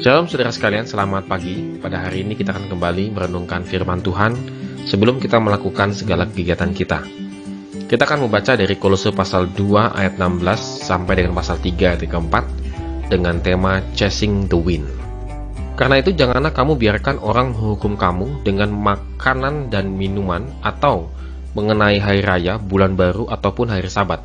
Shalom saudara sekalian, selamat pagi. Pada hari ini kita akan kembali merenungkan firman Tuhan sebelum kita melakukan segala kegiatan kita. Kita akan membaca dari Kolose pasal 2 ayat 16 sampai dengan pasal 3 ayat 4 dengan tema Chasing the Wind. Karena itu janganlah kamu biarkan orang menghukum kamu dengan makanan dan minuman atau mengenai hari raya, bulan baru ataupun hari Sabat.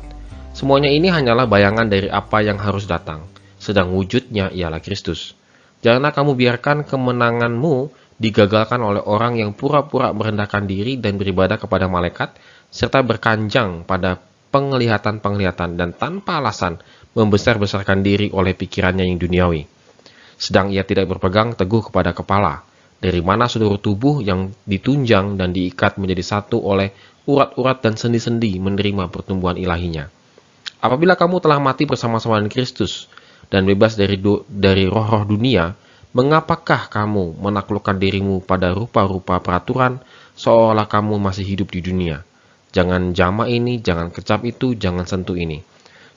Semuanya ini hanyalah bayangan dari apa yang harus datang, sedang wujudnya ialah Kristus. Janganlah kamu biarkan kemenanganmu digagalkan oleh orang yang pura-pura merendahkan diri dan beribadah kepada malaikat, serta berkanjang pada penglihatan-penglihatan dan tanpa alasan membesar-besarkan diri oleh pikirannya yang duniawi. Sedang ia tidak berpegang teguh kepada kepala, dari mana seluruh tubuh yang ditunjang dan diikat menjadi satu oleh urat-urat dan sendi-sendi menerima pertumbuhan ilahinya. Apabila kamu telah mati bersama-sama dengan Kristus, dan bebas dari roh-roh dunia, mengapakah kamu menaklukkan dirimu pada rupa-rupa peraturan seolah kamu masih hidup di dunia? Jangan jama ini, jangan kecap itu, jangan sentuh ini.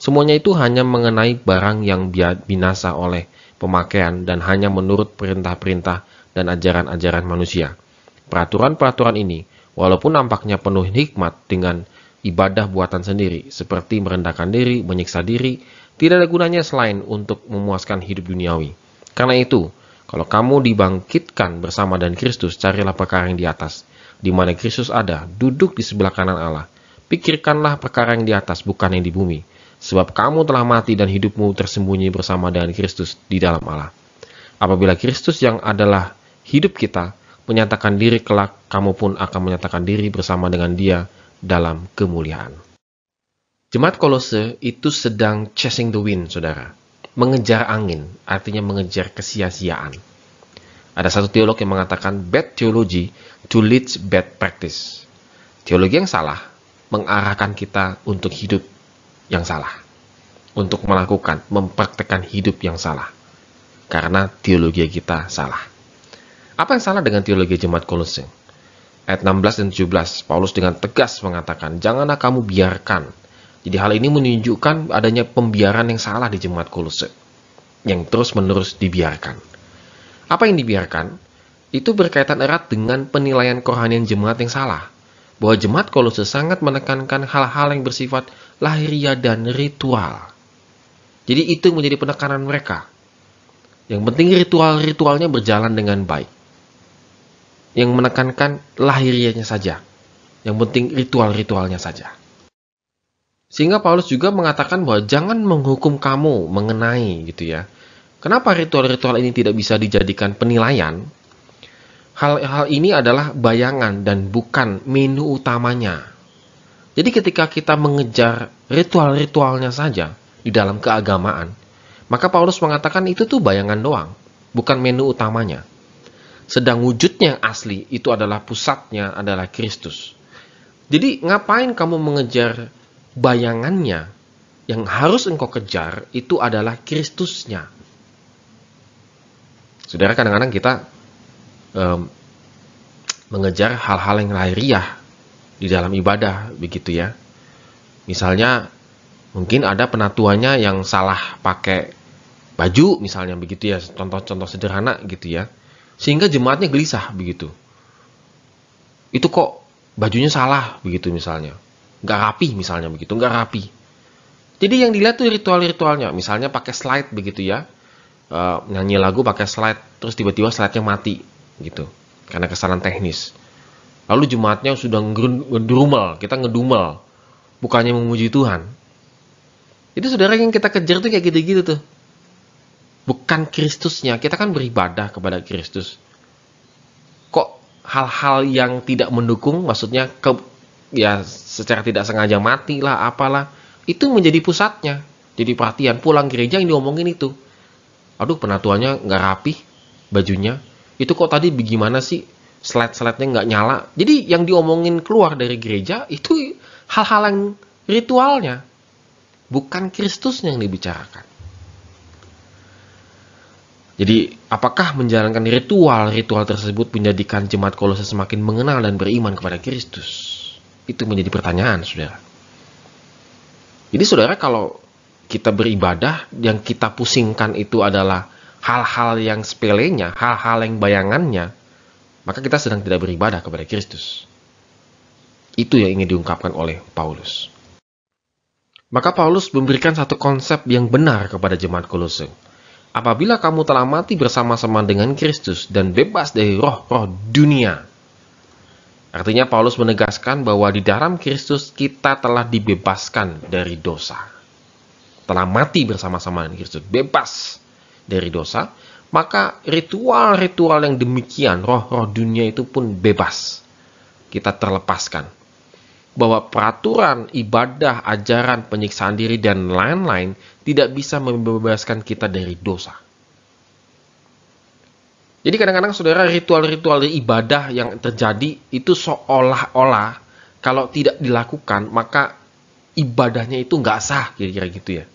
Semuanya itu hanya mengenai barang yang binasa oleh pemakaian dan hanya menurut perintah-perintah dan ajaran-ajaran manusia. Peraturan-peraturan ini, walaupun nampaknya penuh hikmat dengan ibadah buatan sendiri, seperti merendahkan diri, menyiksa diri, tidak ada gunanya selain untuk memuaskan hidup duniawi. Karena itu, kalau kamu dibangkitkan bersama dengan Kristus, carilah perkara yang di atas, di mana Kristus ada, duduk di sebelah kanan Allah. Pikirkanlah perkara yang di atas, bukan yang di bumi. Sebab kamu telah mati dan hidupmu tersembunyi bersama dengan Kristus di dalam Allah. Apabila Kristus yang adalah hidup kita menyatakan diri kelak, kamu pun akan menyatakan diri bersama dengan Dia dalam kemuliaan. Jemaat Kolose itu sedang chasing the wind, saudara. Mengejar angin, artinya mengejar kesia-siaan. Ada satu teolog yang mengatakan, bad theology to lead bad practice. Teologi yang salah mengarahkan kita untuk hidup yang salah. Untuk melakukan, mempraktekkan hidup yang salah. Karena teologi kita salah. Apa yang salah dengan teologi jemaat Kolose? Ayat 16 dan 17, Paulus dengan tegas mengatakan, janganlah kamu biarkan. Jadi hal ini menunjukkan adanya pembiaran yang salah di jemaat Kolose, yang terus-menerus dibiarkan. Apa yang dibiarkan? Itu berkaitan erat dengan penilaian kerohanian jemaat yang salah, bahwa jemaat Kolose sangat menekankan hal-hal yang bersifat lahiriah dan ritual. Jadi itu menjadi penekanan mereka. Yang penting ritual-ritualnya berjalan dengan baik. Yang menekankan lahiriahnya saja. Yang penting ritual-ritualnya saja. Sehingga Paulus juga mengatakan bahwa jangan menghukum kamu mengenai gitu ya. Kenapa ritual-ritual ini tidak bisa dijadikan penilaian? Hal ini adalah bayangan dan bukan menu utamanya. Jadi ketika kita mengejar ritual-ritualnya saja di dalam keagamaan, maka Paulus mengatakan itu tuh bayangan doang, bukan menu utamanya. Sedang wujudnya yang asli itu adalah pusatnya adalah Kristus. Jadi ngapain kamu mengejar bayangannya? Yang harus engkau kejar itu adalah Kristusnya. Saudara, kadang-kadang kita mengejar hal-hal yang lahiriah di dalam ibadah, begitu ya. Misalnya, mungkin ada penatuannya yang salah pakai baju, misalnya begitu ya, contoh-contoh sederhana gitu ya. Sehingga jemaatnya gelisah begitu. Itu kok bajunya salah begitu misalnya. Nggak rapi misalnya begitu, nggak rapi. Jadi yang dilihat tuh ritual-ritualnya, misalnya pakai slide begitu ya, nyanyi lagu pakai slide, terus tiba-tiba slide-nya mati gitu, karena kesalahan teknis. Lalu jemaatnya sudah ngedumel, kita ngedumel, bukannya memuji Tuhan. Itu saudara yang kita kejar tuh kayak gitu-gitu tuh. Bukan Kristusnya, kita kan beribadah kepada Kristus. Kok hal-hal yang tidak mendukung, maksudnya ya secara tidak sengaja mati lah, apalah, itu menjadi pusatnya. Jadi perhatian, pulang gereja yang diomongin itu. Aduh, penatuannya nggak rapi, bajunya. Itu kok tadi bagaimana sih, slide-slide-nya nggak nyala. Jadi yang diomongin keluar dari gereja, itu hal-hal yang ritualnya. Bukan Kristusnya yang dibicarakan. Jadi, apakah menjalankan ritual-ritual tersebut menjadikan jemaat Kolose semakin mengenal dan beriman kepada Kristus? Itu menjadi pertanyaan, saudara. Jadi, saudara, kalau kita beribadah, yang kita pusingkan itu adalah hal-hal yang sepelenya, hal-hal yang bayangannya, maka kita sedang tidak beribadah kepada Kristus. Itu yang ingin diungkapkan oleh Paulus. Maka Paulus memberikan satu konsep yang benar kepada jemaat Kolose. Apabila kamu telah mati bersama-sama dengan Kristus dan bebas dari roh-roh dunia. Artinya Paulus menegaskan bahwa di dalam Kristus kita telah dibebaskan dari dosa. Telah mati bersama-sama dengan Kristus, bebas dari dosa, maka ritual-ritual yang demikian, roh-roh dunia itu pun bebas. Kita terlepaskan. Bahwa peraturan, ibadah, ajaran, penyiksaan diri, dan lain-lain tidak bisa membebaskan kita dari dosa. Jadi kadang-kadang saudara, ritual-ritual ibadah yang terjadi itu seolah-olah kalau tidak dilakukan, maka ibadahnya itu nggak sah, kira-kira gitu ya.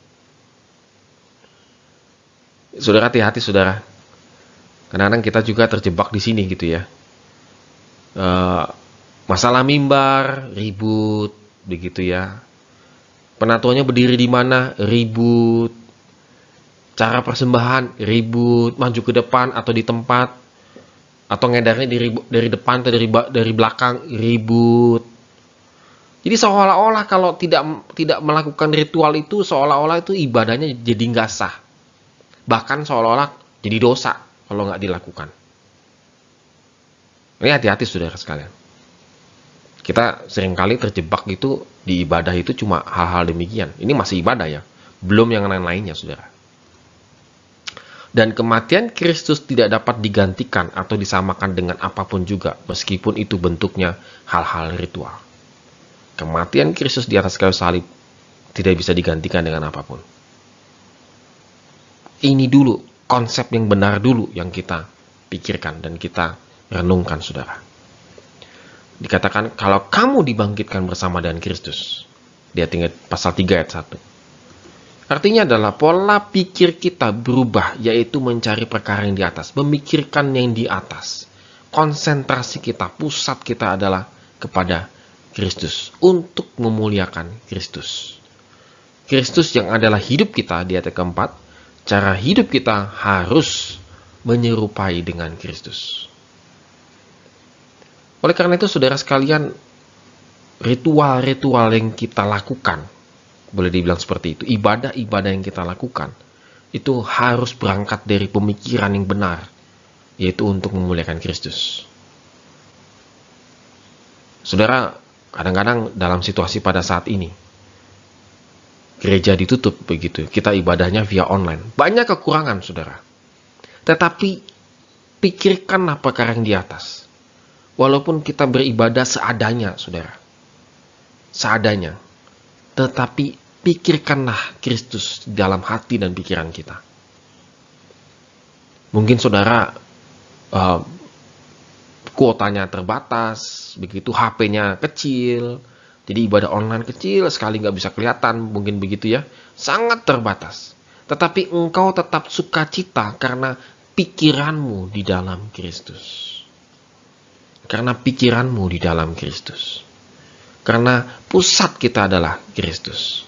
Saudara, hati-hati saudara. Kadang-kadang kita juga terjebak di sini gitu ya. Masalah mimbar, ribut, begitu ya. Penatuannya berdiri di mana, ribut. Cara persembahan, ribut, maju ke depan atau di tempat, atau ngedarnya dari depan atau dari belakang, ribut. Jadi seolah-olah kalau tidak melakukan ritual itu, seolah-olah itu ibadahnya jadi nggak sah. Bahkan seolah-olah jadi dosa kalau nggak dilakukan. Ini hati-hati saudara sekalian. Kita seringkali terjebak gitu di ibadah itu cuma hal-hal demikian. Ini masih ibadah ya, belum yang lain-lainnya saudara. Dan kematian Kristus tidak dapat digantikan atau disamakan dengan apapun juga, meskipun itu bentuknya hal-hal ritual. Kematian Kristus di atas kayu salib tidak bisa digantikan dengan apapun. Ini dulu, konsep yang benar dulu yang kita pikirkan dan kita renungkan, saudara. Dikatakan, kalau kamu dibangkitkan bersama dengan Kristus. Dia tinggal pasal 3 ayat 1. Artinya adalah pola pikir kita berubah, yaitu mencari perkara yang di atas, memikirkan yang di atas. Konsentrasi kita, pusat kita adalah kepada Kristus, untuk memuliakan Kristus. Kristus yang adalah hidup kita di ayat keempat, cara hidup kita harus menyerupai dengan Kristus. Oleh karena itu, saudara sekalian, ritual-ritual yang kita lakukan, boleh dibilang seperti itu, ibadah-ibadah yang kita lakukan, itu harus berangkat dari pemikiran yang benar, yaitu untuk memuliakan Kristus. Saudara, kadang-kadang dalam situasi pada saat ini, gereja ditutup begitu, kita ibadahnya via online. Banyak kekurangan, saudara. Tetapi, pikirkanlah perkara yang di atas. Walaupun kita beribadah seadanya, saudara. Seadanya. Tetapi, pikirkanlah Kristus dalam hati dan pikiran kita. Mungkin saudara kuotanya terbatas, begitu HP-nya kecil, jadi ibadah online kecil sekali nggak bisa kelihatan, mungkin begitu ya, sangat terbatas. Tetapi engkau tetap sukacita karena pikiranmu di dalam Kristus. Karena pikiranmu di dalam Kristus. Karena pusat kita adalah Kristus.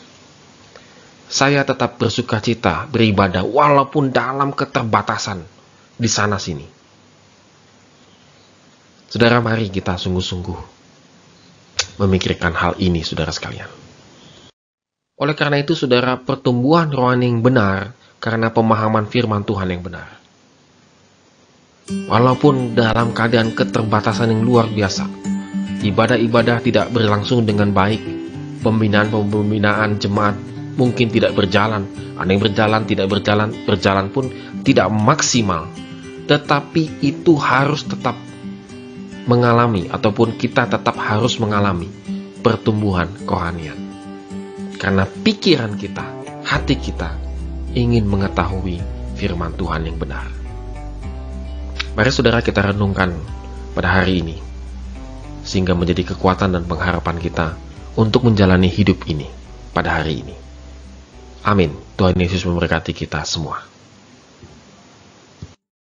Saya tetap bersukacita beribadah walaupun dalam keterbatasan di sana sini. Saudara, mari kita sungguh-sungguh memikirkan hal ini, saudara sekalian. Oleh karena itu, saudara, pertumbuhan rohani yang benar karena pemahaman firman Tuhan yang benar. Walaupun dalam keadaan keterbatasan yang luar biasa, ibadah-ibadah tidak berlangsung dengan baik, pembinaan jemaat mungkin tidak berjalan, ada yang berjalan, tidak berjalan pun tidak maksimal. Tetapi itu harus tetap mengalami, ataupun kita tetap harus mengalami pertumbuhan kerohanian. Karena pikiran kita, hati kita ingin mengetahui firman Tuhan yang benar. Mari saudara kita renungkan pada hari ini, sehingga menjadi kekuatan dan pengharapan kita untuk menjalani hidup ini pada hari ini. Amin. Tuhan Yesus memberkati kita semua.